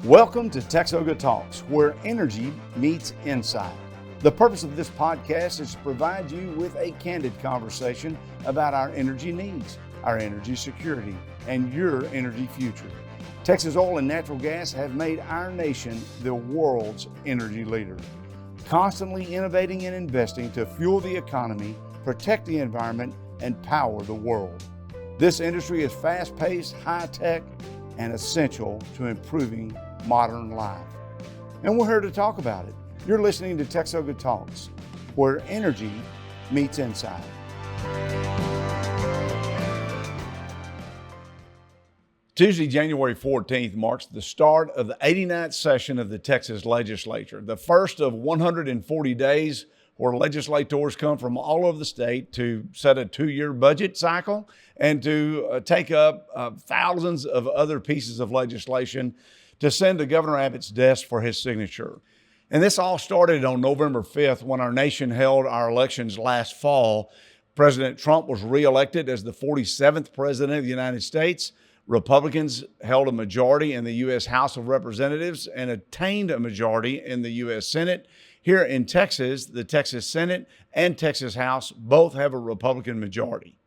Welcome to TXOGA Talks, where energy meets insight. The purpose of this podcast is to provide you with a candid conversation about our energy needs, our energy security, and your energy future. Texas oil and natural gas have made our nation the world's energy leader, constantly innovating and investing to fuel the economy, protect the environment, and power the world. This industry is fast-paced, high-tech, and essential to improving modern life. And we're here to talk about it. You're listening to TXOGA Talks, where energy meets insight. Tuesday, January 14th marks the start of the 89th session of the Texas Legislature, the first of 140 days where legislators come from all over the state to set a two-year budget cycle and to take up thousands of other pieces of legislation to send to Governor Abbott's desk for his signature. And this all started on November 5th when our nation held our elections last fall. President Trump was reelected as the 47th president of the United States. Republicans held a majority in the U.S. House of Representatives and attained a majority in the U.S. Senate. Here in Texas, the Texas Senate and Texas House both have a Republican majority.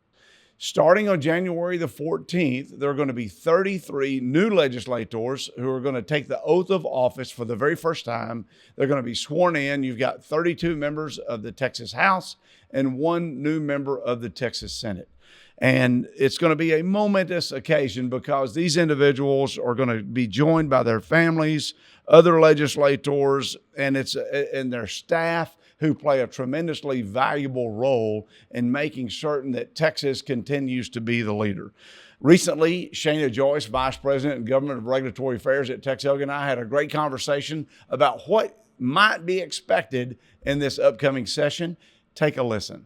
Starting on January the 14th, there are going to be 33 new legislators who are going to take the oath of office for the very first time. They're going to be sworn in. You've got 32 members of the Texas House and one new member of the Texas Senate. And it's going to be a momentous occasion because these individuals are going to be joined by their families, other legislators, and their staff who play a tremendously valuable role in making certain that Texas continues to be the leader. Recently, Shana, Joyce, Vice President and Government of Regulatory Affairs at TXOGA, and I had a great conversation about what might be expected in this upcoming session. Take a listen.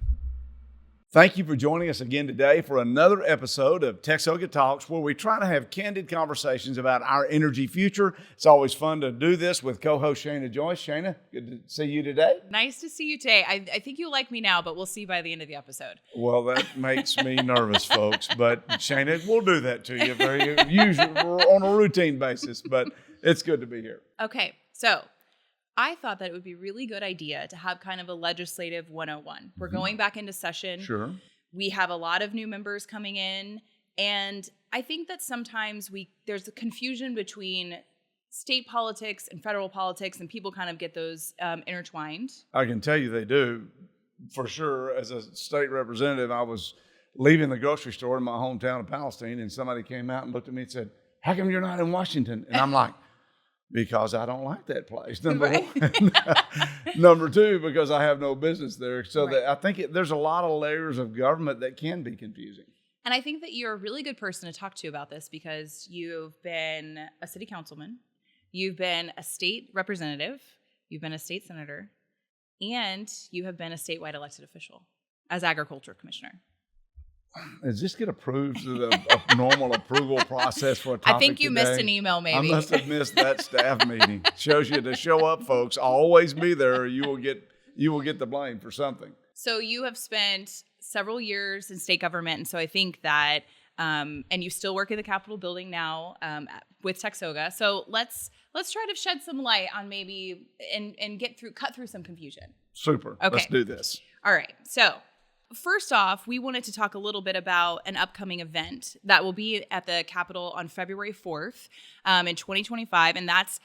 Thank you for joining us again today for another episode of TXOGA Talks, where we try to have candid conversations about our energy future. It's always fun to do this with co-host Shana Joyce. Shana, good to see you today. Nice to see you today. I think you like me now, but we'll see by the end of the episode. Well, that makes me nervous, folks. But Shana, we'll do that to you usually on a routine basis. But it's good to be here. Okay, so I thought that it would be a really good idea to have kind of a legislative 101. We're going back into session. Sure. We have a lot of new members coming in. And I think that sometimes there's a confusion between state politics and federal politics, and people kind of get those intertwined. I can tell you they do, for sure. As a state representative, I was leaving the grocery store in my hometown of Palestine, and somebody came out and looked at me and said, "How come you're not in Washington?" And I'm like, because I don't like that place, number one. Number two, because I have no business there. So right. I think there's a lot of layers of government that can be confusing. And I think that you're a really good person to talk to about this because you've been a city councilman, you've been a state representative, you've been a state senator, and you have been a statewide elected official as agriculture commissioner. Does this get approved through the normal approval process for a topic I think you today? missed an email, maybe. I must have missed that staff meeting. Shows you to show up, folks. I'll always be there. Or you will get the blame for something. So you have spent several years in state government, and so I think that, and you still work in the Capitol building now with TXOGA. So let's try to shed some light on maybe and cut through some confusion. Super. Okay. Let's do this. All right. So first off, we wanted to talk a little bit about an upcoming event that will be at the Capitol on February 4th in 2025, and that's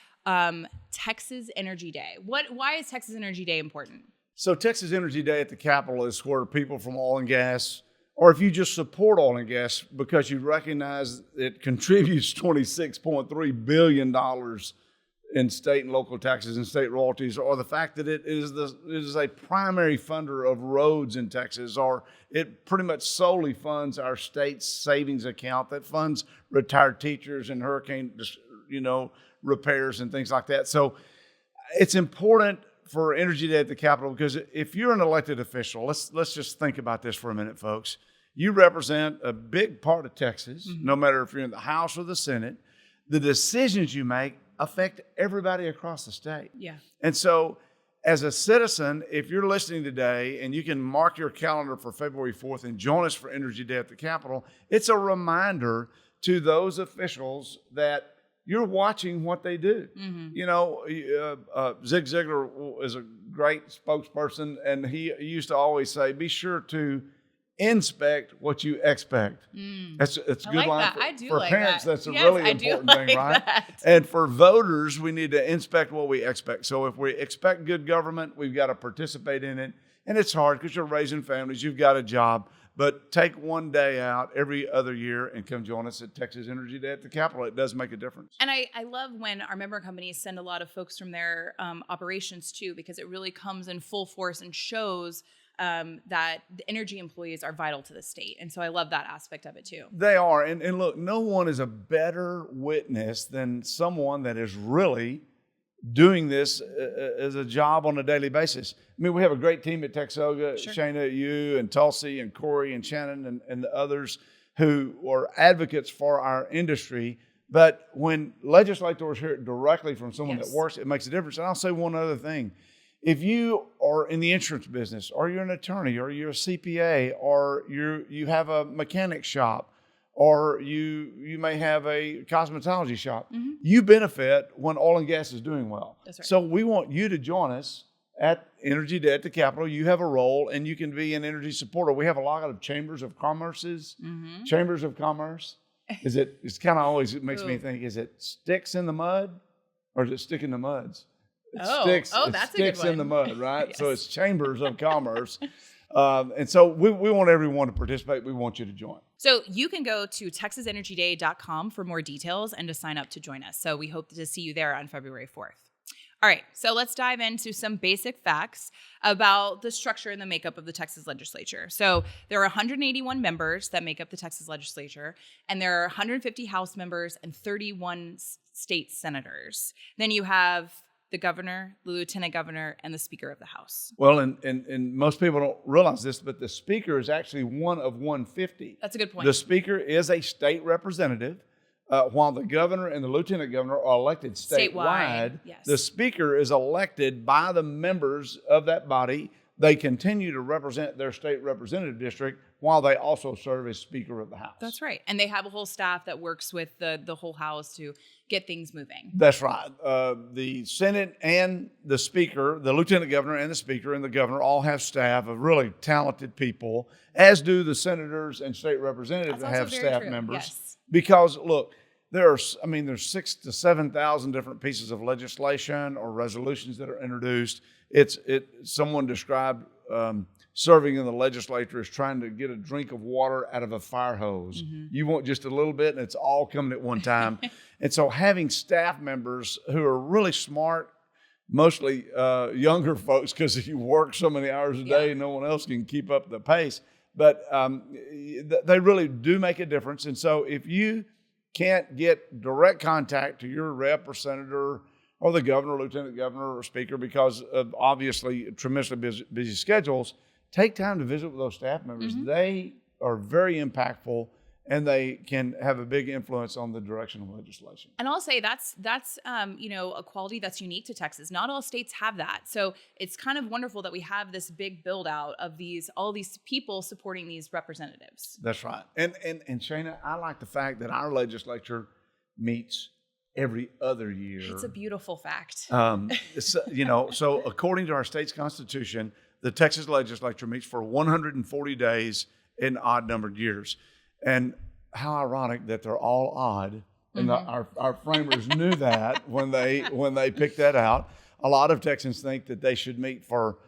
Texas Energy Day. Why is Texas Energy Day important? So Texas Energy Day at the Capitol is where people from oil and gas, or if you just support oil and gas because you recognize it contributes $26.3 billion in state and local taxes and state royalties, or the fact that it is a primary funder of roads in Texas, or it pretty much solely funds our state's savings account that funds retired teachers and hurricane, repairs and things like that. So it's important for Energy Day at the Capitol because if you're an elected official, let's just think about this for a minute, folks. You represent a big part of Texas, no matter if you're in the House or the Senate. The decisions you make affect everybody across the state. Yeah. And so as a citizen, if you're listening today and you can mark your calendar for February 4th and join us for Energy Day at the Capitol, it's a reminder to those officials that you're watching what they do. You know, Zig Ziglar is a great spokesperson, and he used to always say, be sure to inspect what you expect. It's a good line for parents. That's a really important thing, right? And for voters, we need to inspect what we expect. So if we expect good government, we've got to participate in it. And it's hard because you're raising families, you've got a job, but take one day out every other year and come join us at Texas Energy Day at the Capitol. It does make a difference. And I love when our member companies send a lot of folks from their operations too, because it really comes in full force and shows that the energy employees are vital to the state. And so I love that aspect of it too. They are. And look, no one is a better witness than someone that is really doing this as a job on a daily basis. I mean, we have a great team at TXOGA, Shana, you and Tulsi and Corey and Shannon and the others who are advocates for our industry. But when legislators hear it directly from someone that works, it makes a difference. And I'll say one other thing. If you are in the insurance business, or you're an attorney, or you're a CPA, or you have a mechanic shop, or you may have a cosmetology shop, you benefit when oil and gas is doing well. That's right. So we want you to join us at Energy Day at the Capitol. You have a role, and you can be an energy supporter. We have a lot of chambers of commerces, chambers of commerce. It's kind of always, it makes me think, is it sticks in the mud, or is it stick in the muds? That's a good one. In the mud, right? Yes. So it's chambers of commerce. And so we want everyone to participate. We want you to join. So you can go to texasenergyday.com for more details and to sign up to join us. So we hope to see you there on February 4th. All right, so let's dive into some basic facts about the structure and the makeup of the Texas legislature. So there are 181 members that make up the Texas legislature, and there are 150 House members and 31 state senators. Then you have the governor, the lieutenant governor, and the speaker of the House. Well, and most people don't realize this, but the speaker is actually one of 150. That's a good point. The speaker is a state representative, while the governor and the lieutenant governor are elected statewide. Yes. The speaker is elected by the members of that body. They continue to represent their state representative district while they also serve as Speaker of the House. That's right. And they have a whole staff that works with the whole House to get things moving. That's right. The Senate and the Speaker, the Lieutenant Governor and the Speaker and the Governor all have staff of really talented people, as do the senators and state representatives that have staff members. Yes. Because, look, there's 6,000 to 7,000 different pieces of legislation or resolutions that are introduced. Someone described serving in the legislature as trying to get a drink of water out of a fire hose. You want just a little bit, and it's all coming at one time. And so having staff members who are really smart, mostly younger folks, because you work so many hours a day, no one else can keep up the pace. But they really do make a difference. And so if you can't get direct contact to your rep or senator or the governor, lieutenant governor, or speaker because of obviously tremendously busy schedules, take time to visit with those staff members. They are very impactful, and they can have a big influence on the direction of legislation. And I'll say that's a quality that's unique to Texas. Not all states have that. So it's kind of wonderful that we have this big build out of all these people supporting these representatives. That's right. And Shana, I like the fact that our legislature meets every other year. It's a beautiful fact. So according to our state's constitution, the Texas legislature meets for 140 days in odd-numbered years. And how ironic that they're all odd. And our framers knew that when they picked that out. A lot of Texans think that they should meet for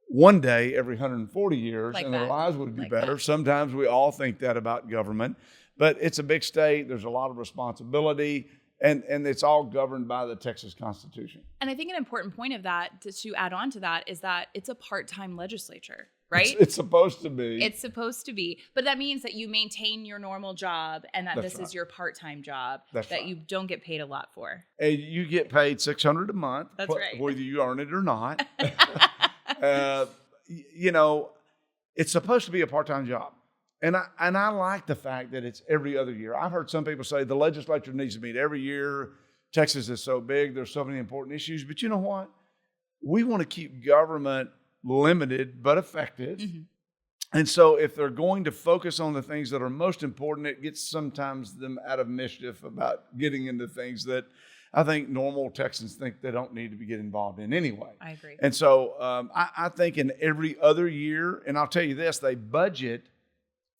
one day every 140 years, and their lives would be better. Sometimes we all think that about government. But it's a big state. There's a lot of responsibility. And it's all governed by the Texas Constitution. And I think an important point of that, to add on to that, is that it's a part-time legislature, right? It's supposed to be. It's supposed to be. But that means that you maintain your normal job and that this is your part-time job that you don't get paid a lot for. And you get paid $600 a month, That's right. whether you earn it or not. It's supposed to be a part-time job. And I like the fact that it's every other year. I've heard some people say the legislature needs to meet every year. Texas is so big. There's so many important issues. But you know what? We want to keep government limited but effective. And so if they're going to focus on the things that are most important, it gets sometimes them out of mischief about getting into things that I think normal Texans think they don't need to be getting involved in anyway. I agree. And so I think in every other year, and I'll tell you this, they budget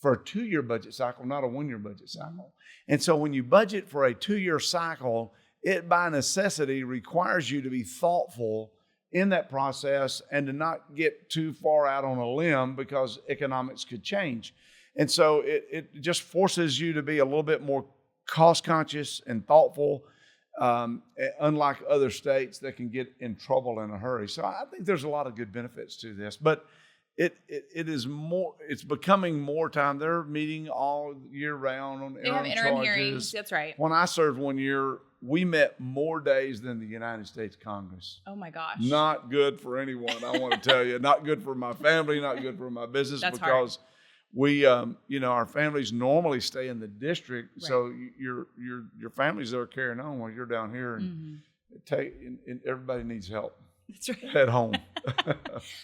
for a 2-year budget cycle, not a 1-year budget cycle. And so when you budget for a 2-year cycle, it by necessity requires you to be thoughtful in that process and to not get too far out on a limb because economics could change. And so it just forces you to be a little bit more cost conscious and thoughtful, unlike other states that can get in trouble in a hurry. So I think there's a lot of good benefits to this, but it is more, it's becoming more time. They're meeting all year round on They have interim charges. hearings. That's right. When I served 1 year, we met more days than the United States Congress. Oh my gosh. Not good for anyone, I want to tell you. Not good for my family, not good for my business. That's because hard. we, our families normally stay in the district. Right. So your families are carrying on while you're down here, and and everybody needs help. That's right. At home.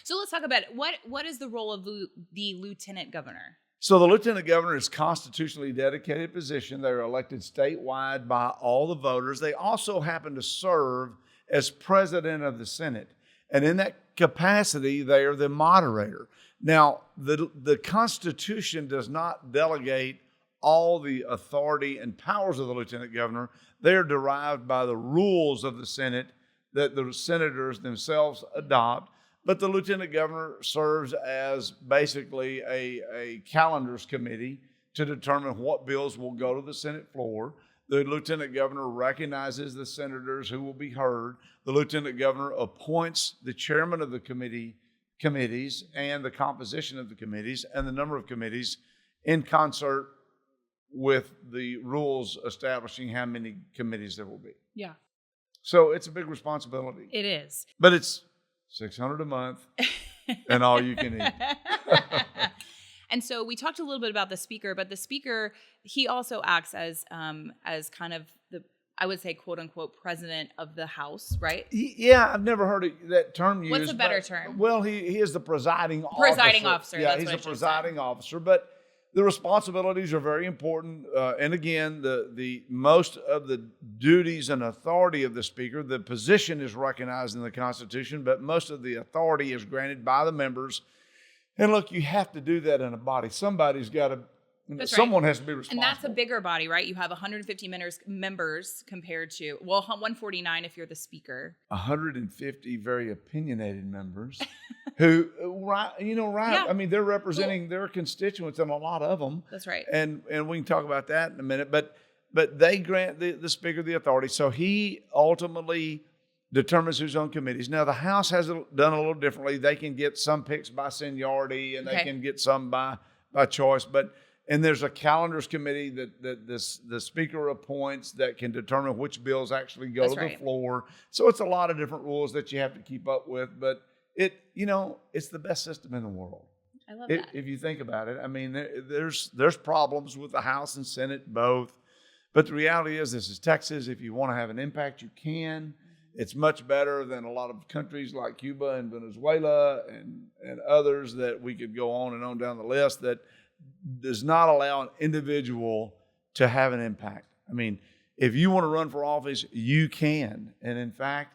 So let's talk about what is the role of the lieutenant governor? So the lieutenant governor is a constitutionally dedicated position. They're elected statewide by all the voters. They also happen to serve as president of the Senate. And in that capacity, they are the moderator. Now, the Constitution does not delegate all the authority and powers of the lieutenant governor. They are derived by the rules of the Senate that the senators themselves adopt. But the lieutenant governor serves as basically a calendars committee to determine what bills will go to the Senate floor. The lieutenant governor recognizes the senators who will be heard. The lieutenant governor appoints the chairman of the committees and the composition of the committees and the number of committees in concert with the rules establishing how many committees there will be. Yeah. So it's a big responsibility. It is. But it's $600 a month and all you can eat. And so we talked a little bit about the speaker, but the speaker, he also acts as kind of the, I would say, quote unquote, president of the House, right? Yeah, I've never heard that term used. What's a better term? Well, he is the presiding officer. Presiding officer. Yeah, that's he's what a presiding officer, but the responsibilities are very important. And again, the most of the duties and authority of the speaker, the position is recognized in the Constitution, but most of the authority is granted by the members. And look, you have to do that in a body. Somebody's got to, someone has to be responsible. And that's a bigger body, right? You have 150 members compared to, 149 if you're the speaker. 150 very opinionated members who, right? Yeah. I mean, they're representing their constituents, and a lot of them. That's right. And we can talk about that in a minute. But they grant the speaker the authority. So he ultimately determines who's on committees. Now, the House has done a little differently. They can get some picks by seniority, and they can get some by choice. And there's a calendars committee that the speaker appoints that can determine which bills actually go to the floor. So it's a lot of different rules that you have to keep up with. But it's the best system in the world. I love that. If you think about it, I mean, there's problems with the House and Senate both. But the reality is, this is Texas. If you want to have an impact, you can. It's much better than a lot of countries like Cuba and Venezuela and others that we could go on and on down the list that does not allow an individual to have an impact. I mean, if you want to run for office, you can. And in fact,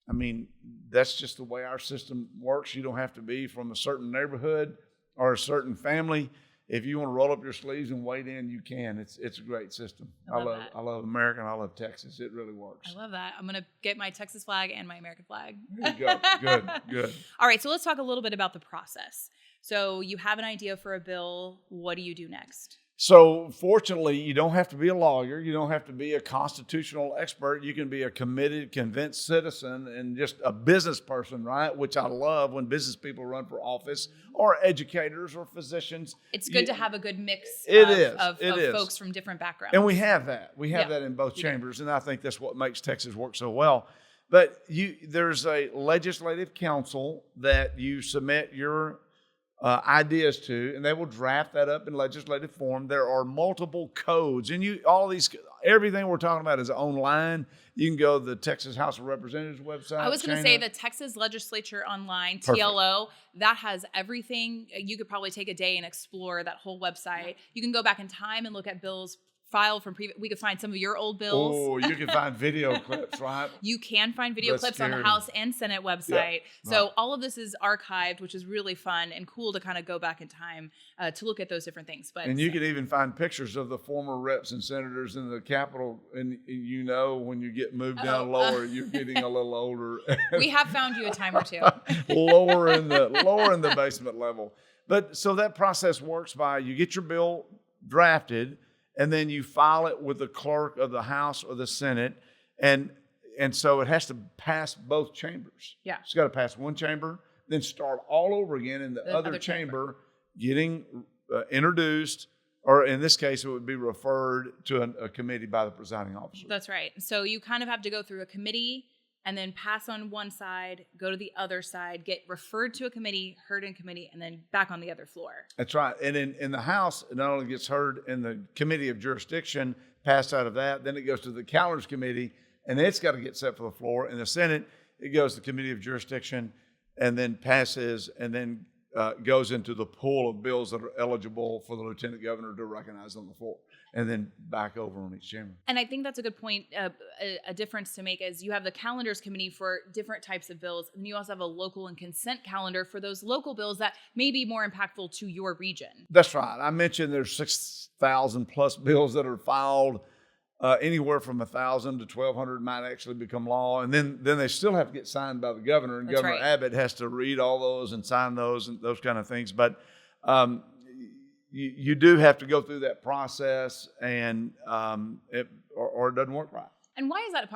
I mean, that's just the way our system works. You don't have to be from a certain neighborhood or a certain family. If you want to roll up your sleeves and wade in, you can. It's a great system. I love America, and I love Texas. It really works. I love that. I'm going to get my Texas flag and my American flag. There you go. Good. All right, so let's talk a little bit about the process. So you have an idea for a bill. What do you do next? So fortunately, you don't have to be a lawyer. You don't have to be a constitutional expert. You can be a committed, convinced citizen and just a business person, right? Which I love when business people run for office, or educators or physicians. It's good to have a good mix of folks from different backgrounds. And we have that. We have that in both chambers. And I think that's what makes Texas work so well. But there's a legislative council that you submit your ideas to, and they will draft that up in legislative form. There are multiple codes, and everything we're talking about is online. You can go to the Texas House of Representatives website. I was going to say the Texas Legislature Online, Perfect. TLO, that has everything. You could probably take a day and explore that whole website. You can go back in time and look at bills filed from previous. We could find some of your old bills. Oh, you can find video clips, right? You can find video That's clips on the scary. House and Senate website. Yeah, So right. all of this is archived, which is really fun and cool to kind of go back in time to look at those different things. But And you can even find pictures of the former reps and senators in the Capitol. And when you get moved down lower, you're getting a little older. we have found you a time or two. lower in the basement level. But so that process works by you get your bill drafted, and then you file it with the clerk of the House or the Senate, and so it has to pass both chambers. Yeah. It's got to pass one chamber, then start all over again in the other chamber, getting introduced, or in this case, it would be referred to a committee by the presiding officer. That's right. So you kind of have to go through a committee and then pass on one side, go to the other side, get referred to a committee, heard in committee, and then back on the other floor. That's right. And in the House, it not only gets heard in the Committee of Jurisdiction, passed out of that, then it goes to the Calendars Committee, and it's got to get set for the floor. In the Senate, it goes to the Committee of Jurisdiction, and then passes, and then goes into the pool of bills that are eligible for the Lieutenant Governor to recognize on the floor, and then back over on each chamber. And I think that's a good point. A difference to make is you have the calendars committee for different types of bills, and you also have a local and consent calendar for those local bills that may be more impactful to your region. That's right. I mentioned there's 6,000 plus bills that are filed. Anywhere from 1,000 to 1,200 might actually become law, and then they still have to get signed by the governor, and That's Governor right. Abbott has to read all those and sign those and those kind of things. But you do have to go through that process, and or it doesn't work right. And why is that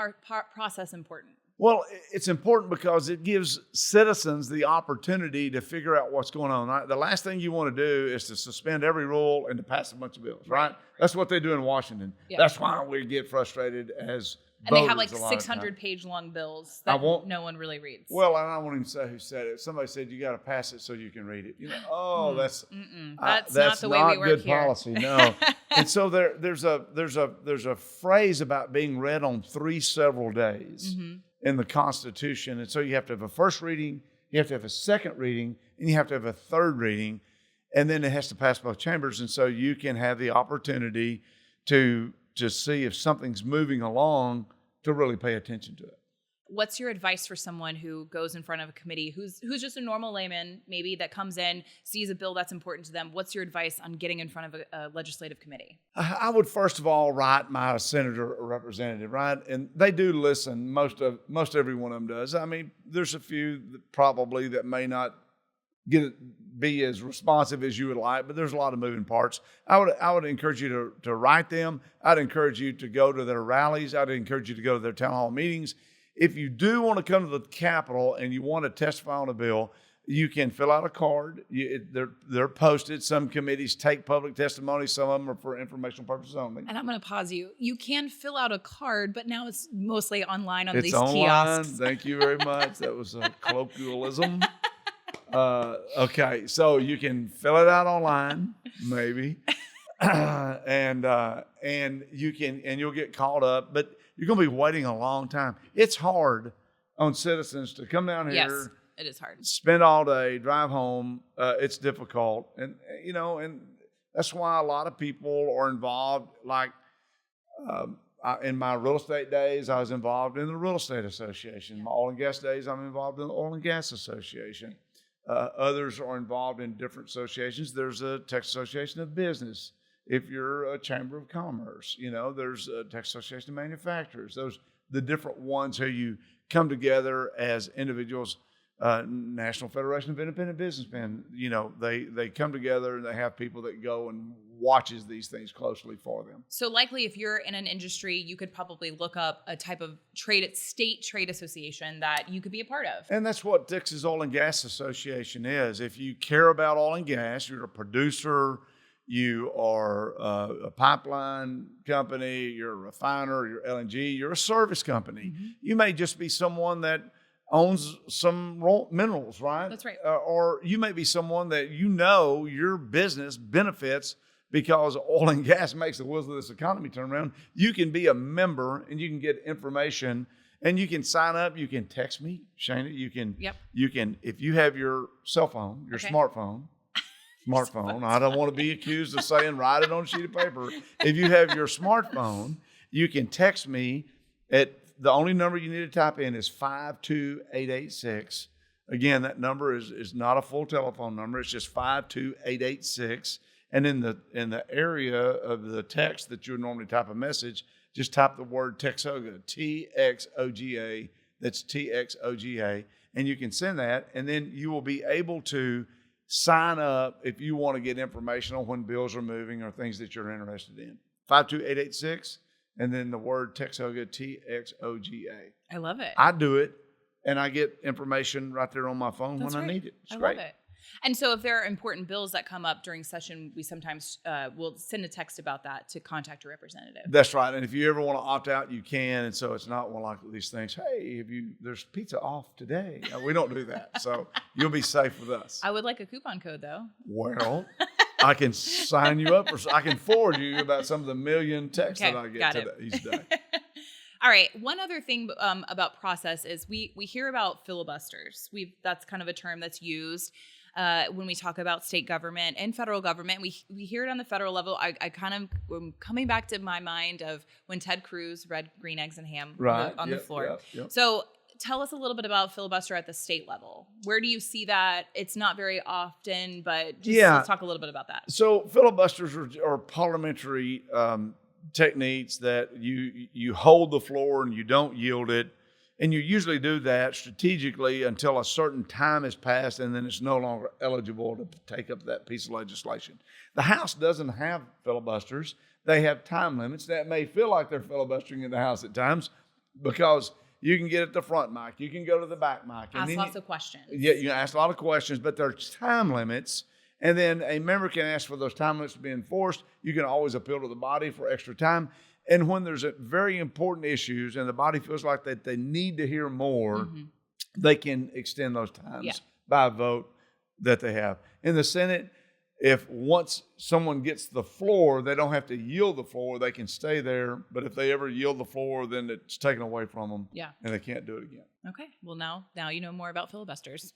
process important? Well, it's important because it gives citizens the opportunity to figure out what's going on. Right? The last thing you want to do is to suspend every rule and to pass a bunch of bills, right? That's what they do in Washington. Yeah. That's why we get frustrated as And they have voters like a lot of times. 600-page long bills that no one really reads. Well, and I won't even say who said it. Somebody said you got to pass it so you can read it. That's not the way we work good here. policy. No. And so there's a phrase about being read on 3 several days in the Constitution, and so you have to have a first reading, you have to have a second reading, and you have to have a third reading, and then it has to pass both chambers, and so you can have the opportunity to see if something's moving along, to really pay attention to it. What's your advice for someone who goes in front of a committee who's just a normal layman, maybe, that comes in, sees a bill that's important to them? What's your advice on getting in front of a legislative committee? I would first of all write my senator or representative, right? And they do listen. Most every one of them does. I mean, there's a few that may not be as responsive as you would like, but there's a lot of moving parts. I would encourage you to write them. I'd encourage you to go to their rallies. I'd encourage you to go to their town hall meetings. If you do want to come to the Capitol and you want to testify on a bill, you can fill out a card. They're posted. Some committees take public testimony. Some of them are for informational purposes only. And I'm going to pause you. You can fill out a card, but now it's mostly online on It's these online. kiosks. Thank you very much. That was a colloquialism. Okay, so you can fill it out online, maybe, and you'll get called up, but you're going to be waiting a long time. It's hard on citizens to come down here. Yes, it is hard. Spend all day, drive home. It's difficult, and that's why a lot of people are involved. Like in my real estate days, I was involved in the Real Estate Association. My oil and gas days, I'm involved in the Oil and Gas Association. Others are involved in different associations. There's a Texas Association of Business. If you're a Chamber of Commerce, there's a Texas Association of Manufacturers. Those the different ones who you come together as individuals. National Federation of Independent Businessmen. They come together and they have people that go and watches these things closely for them. So likely, if you're in an industry, you could probably look up a type of state trade association that you could be a part of. And that's what Texas Oil and Gas Association is. If you care about oil and gas, you're a producer, you are a pipeline company, you're a refiner, you're LNG, you're a service company. You may just be someone that owns some minerals, right? That's right. Or you may be someone that your business benefits because oil and gas makes the wheels of this economy turn around. You can be a member and you can get information and you can sign up. You can text me, Shana. You can, if you have your cell phone, your smartphone, I don't want to be accused of saying write it on a sheet of paper. If you have your smartphone, you can text me at the only number you need to type in is 52886. Again, that number is not a full telephone number. It's just 52886. And in the area of the text that you would normally type a message, just type the word TXOGA, TXOGA. That's TXOGA. And you can send that, and then you will be able to sign up if you want to get information on when bills are moving or things that you're interested in. 52886, and then the word TXOGA, TXOGA. I love it. I do it, and I get information right there on my phone when I need it. It's great. Love it. And so if there are important bills that come up during session, we sometimes will send a text about that to contact your representative. That's right. And if you ever want to opt out, you can. And so it's not one like these things, hey, there's pizza off today. No, we don't do that. So you'll be safe with us. I would like a coupon code, though. Well, I can sign you up, or I can forward you about some of the million texts that I get each day. All right. One other thing about process is we hear about filibusters. That's kind of a term that's used when we talk about state government and federal government. We hear it on the federal level. I kind of am coming back to my mind of when Ted Cruz read Green Eggs and Ham on the floor. Yep. So tell us a little bit about filibuster at the state level. Where do you see that? It's not very often, but let's talk a little bit about that. So filibusters are parliamentary techniques that you hold the floor and you don't yield it. And you usually do that strategically until a certain time has passed, and then it's no longer eligible to take up that piece of legislation. The House doesn't have filibusters. They have time limits. That may feel like they're filibustering in the House at times because you can get at the front mic. You can go to the back mic. Ask lots of questions. Yeah, you can ask a lot of questions, but there's time limits. And then a member can ask for those time limits to be enforced. You can always appeal to the body for extra time. And when there's very important issues and the body feels like that they need to hear more, they can extend those times by a vote that they have. In the Senate, if once someone gets the floor, they don't have to yield the floor. They can stay there. But if they ever yield the floor, then it's taken away from them. Yeah. And they can't do it again. Okay. Well, now you know more about filibusters.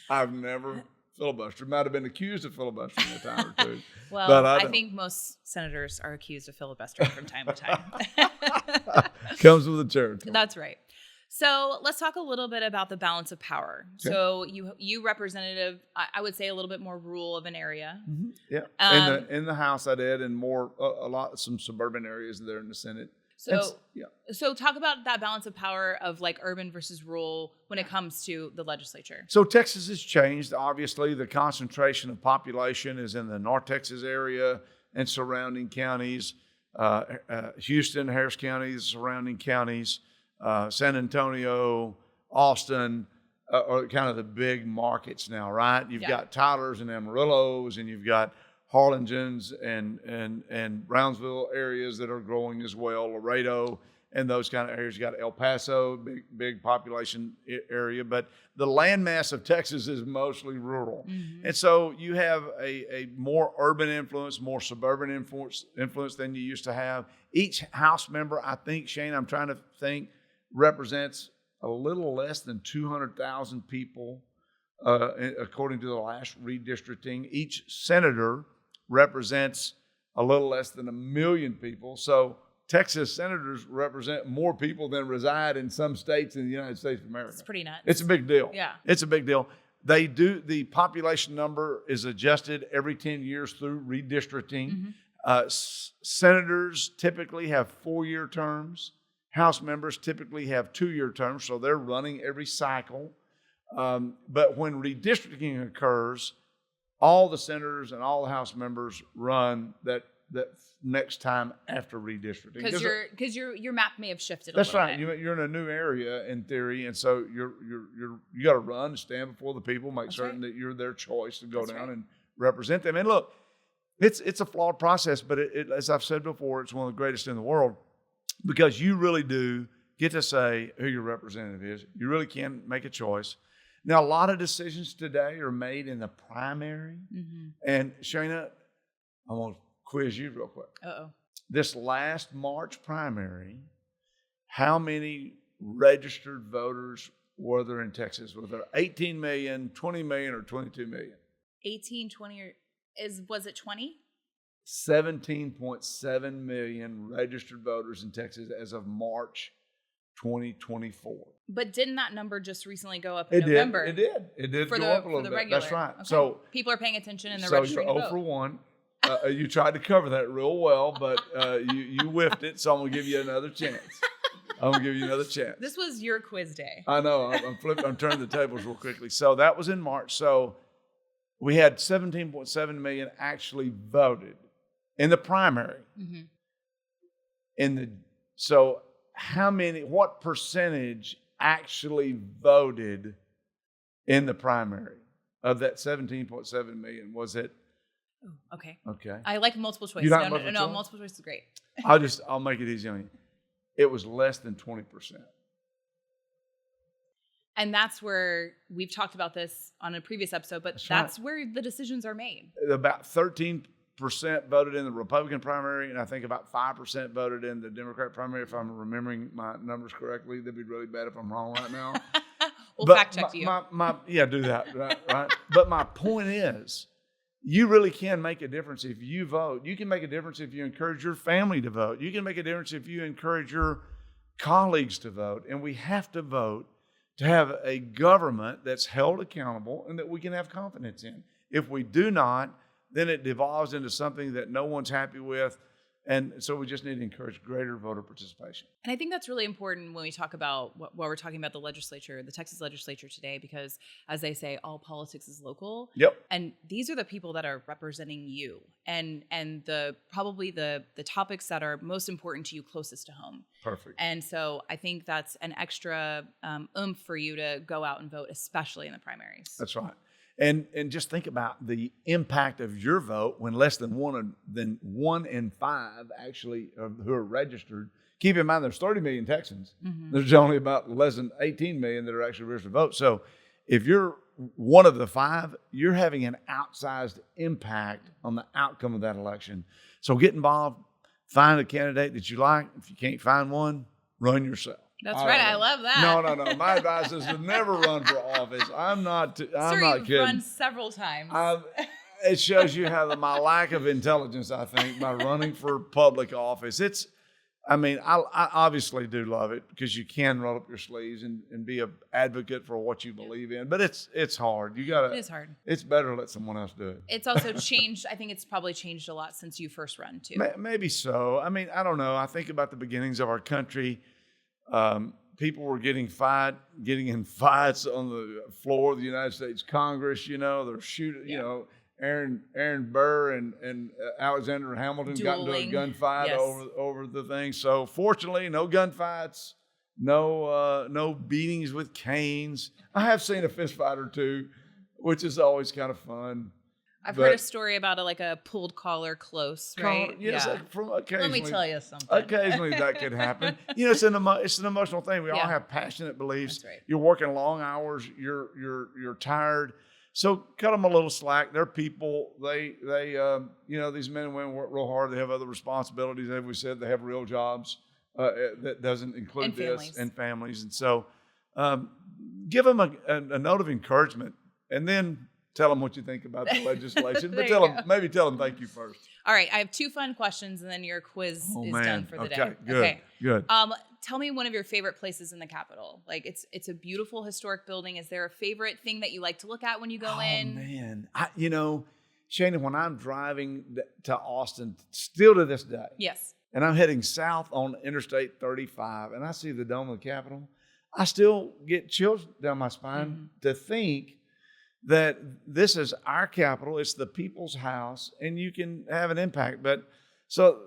I've never filibustered. Might have been accused of filibustering a time or two. Well, but I think most senators are accused of filibustering from time to time. Comes with the territory. That's right. So let's talk a little bit about the balance of power. Okay. So you representative, I would say a little bit more rural of an area. Mm-hmm. Yeah. In the House I did, and some suburban areas there in the Senate. So talk about that balance of power of like urban versus rural when it comes to the legislature. So Texas has changed. Obviously, the concentration of population is in the North Texas area and surrounding counties. Houston, Harris County, the surrounding counties, San Antonio, Austin are kind of the big markets now, right? You've got Tyler's and Amarillo's, and you've got Harlingen's and Brownsville areas that are growing as well, Laredo and those kind of areas. You got El Paso, big population area, but the landmass of Texas is mostly rural. Mm-hmm. And so you have a more urban influence, more suburban influence than you used to have. Each House member, I think, Shane, I'm trying to think, represents a little less than 200,000 people, according to the last redistricting. Each senator represents a little less than 1 million people. So Texas senators represent more people than reside in some states in the United States of America. It's pretty nuts. It's a big deal. Yeah. It's a big deal. The population number is adjusted every 10 years through redistricting. Mm-hmm. Senators typically have 4-year terms. House members typically have 2-year terms, so they're running every cycle. But when redistricting occurs, all the senators and all the House members run that next time after redistricting. Because your map may have shifted a little bit. That's right. You're in a new area in theory, and so you got to run and stand before the people, make certain that you're their choice to go down and represent them. And look, it's a flawed process, but it, as I've said before, it's one of the greatest in the world because you really do get to say who your representative is. You really can make a choice. Now, a lot of decisions today are made in the primary. Mm-hmm. And Shana, I'm going to quiz you real quick. Uh-oh. This last March primary, how many registered voters were there in Texas? Were there 18 million, 20 million, or 22 million? 18, 20, or was it 20? 17.7 million registered voters in Texas as of March 2024. But didn't that number just recently go up in November? It did go up a little bit. Regular. That's right. Okay. So people are paying attention and they're registering to vote. So you're 0 for 1. You tried to cover that real well, but you whiffed it, so I'm going to give you another chance. This was your quiz day. I know. I'm turning the tables real quickly. So that was in March. So we had 17.7 million actually voted in the primary. Mm-hmm. So what percentage actually voted in the primary of that 17.7 million? Was it? Okay. Okay. I like multiple choice. No, multiple choice is great. I'll make it easy on you. It was less than 20%. And that's where we've talked about this on a previous episode, but that's where the decisions are made. About 13% voted in the Republican primary, and I think about 5% voted in the Democrat primary, if I'm remembering my numbers correctly. That'd be really bad if I'm wrong right now. We'll fact check you. Do that, right? But my point is, you really can make a difference if you vote. You can make a difference if you encourage your family to vote. You can make a difference if you encourage your colleagues to vote. And we have to vote to have a government that's held accountable and that we can have confidence in. If we do not, then it devolves into something that no one's happy with. And so we just need to encourage greater voter participation. And I think that's really important when we talk about what we're talking about the legislature, the Texas legislature today, because as they say, all politics is local. Yep. And these are the people that are representing you and probably the topics that are most important to you closest to home. Perfect. And so I think that's an extra oomph for you to go out and vote, especially in the primaries. That's right. And just think about the impact of your vote when less than one in five actually who are registered. Keep in mind, there's 30 million Texans. Mm-hmm. There's only about less than 18 million that are actually registered to vote. So if you're one of the five, you're having an outsized impact on the outcome of that election. So get involved, find a candidate that you like. If you can't find one, run yourself. That's right. I love that. No. My advice is to never run for office. I'm not kidding. You've run several times. It shows you my lack of intelligence, I think, by running for public office. I obviously do love it because you can roll up your sleeves and be an advocate for what you believe in. But it's hard. It is hard. It's better to let someone else do it. It's also changed. I think it's probably changed a lot since you first run, too. Maybe so. I don't know. I think about the beginnings of our country. People were getting in fights on the floor of the United States Congress. They're shooting. Aaron Burr and Alexander Hamilton Dueling. got into a gunfight over the thing. So fortunately, no gunfights, no beatings with canes. I have seen a fist fight or two, which is always kind of fun. I've heard a story about a pulled collar close, right? Yes, yeah. Let me tell you something. Occasionally that could happen. It's an emotional thing. We all have passionate beliefs. That's right. You're working long hours. You're tired. So cut them a little slack. They're people. They these men and women work real hard. They have other responsibilities. As we said, they have real jobs. That doesn't include and families. And so give them a note of encouragement, and then tell them what you think about the legislation, but maybe tell them thank you first. All right, I have two fun questions, and then your quiz is done for the day. Good. Tell me one of your favorite places in the Capitol. It's a beautiful historic building. Is there a favorite thing that you like to look at when you go in? Oh man, Shana, when I'm driving to Austin, still to this day, yes, and I'm heading south on Interstate 35, and I see the dome of the Capitol, I still get chills down my spine to think that this is our capital. It's the people's house, and you can have an impact. But so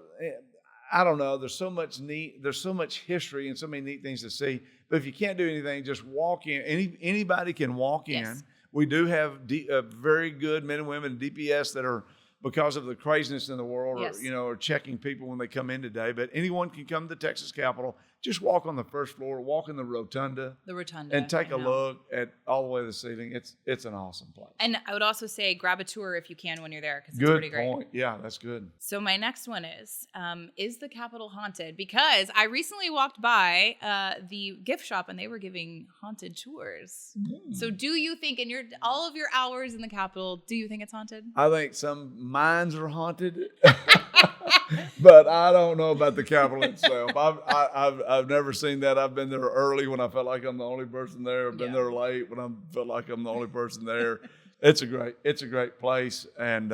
I don't know. There's so much history and so many neat things to see. But if you can't do anything, just walk in. Anybody can walk in. We do have very good men and women in DPS that are because of the craziness in the world, Yes. or checking people when they come in today. But anyone can come to the Texas Capitol. Just walk on the first floor, walk in the rotunda. And take a look at all the way to the ceiling. It's an awesome place. And I would also say grab a tour if you can when you're there, because it's Good pretty great. point. Yeah, that's good. So my next one is the Capitol haunted? Because I recently walked by the gift shop and they were giving haunted tours. So do you think in all of your hours in the Capitol, do you think it's haunted? I think some mines are haunted. But I don't know about the Capitol itself. I've never seen that. I've been there early when I felt like I'm the only person there. I've been there late when I felt like I'm the only person there. It's a great place, and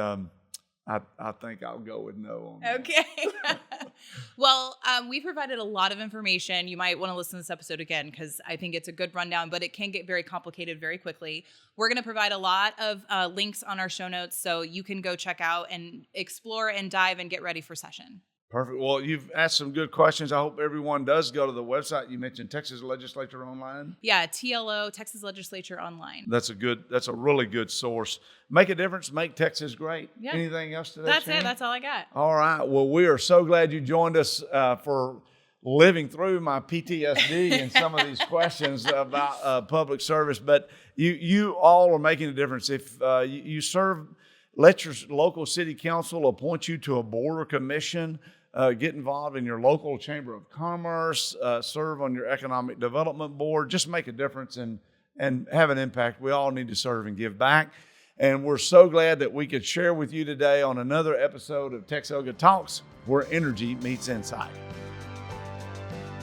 I think I'll go with no on that. Okay. Well, we provided a lot of information. You might want to listen to this episode again because I think it's a good rundown, but it can get very complicated very quickly. We're going to provide a lot of links on our show notes so you can go check out and explore and dive and get ready for session. Perfect. Well, you've asked some good questions. I hope everyone does go to the website. You mentioned Texas Legislature Online. Yeah, TLO, Texas Legislature Online. That's a really good source. Make a difference. Make Texas great. Yeah. Anything else today? That's Shana? it. That's all I got. All right. Well, we are so glad you joined us for living through my PTSD and some of these questions about public service. But you all are making a difference. If you serve, let your local city council appoint you to a board or commission. Get involved in your local chamber of commerce. Serve on your economic development board. Just make a difference and have an impact. We all need to serve and give back. And we're so glad that we could share with you today on another episode of TXOGA Talks, where energy meets insight.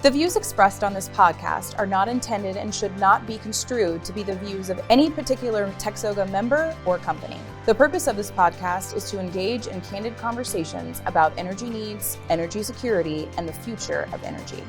The views expressed on this podcast are not intended and should not be construed to be the views of any particular TXOGA member or company. The purpose of this podcast is to engage in candid conversations about energy needs, energy security, and the future of energy.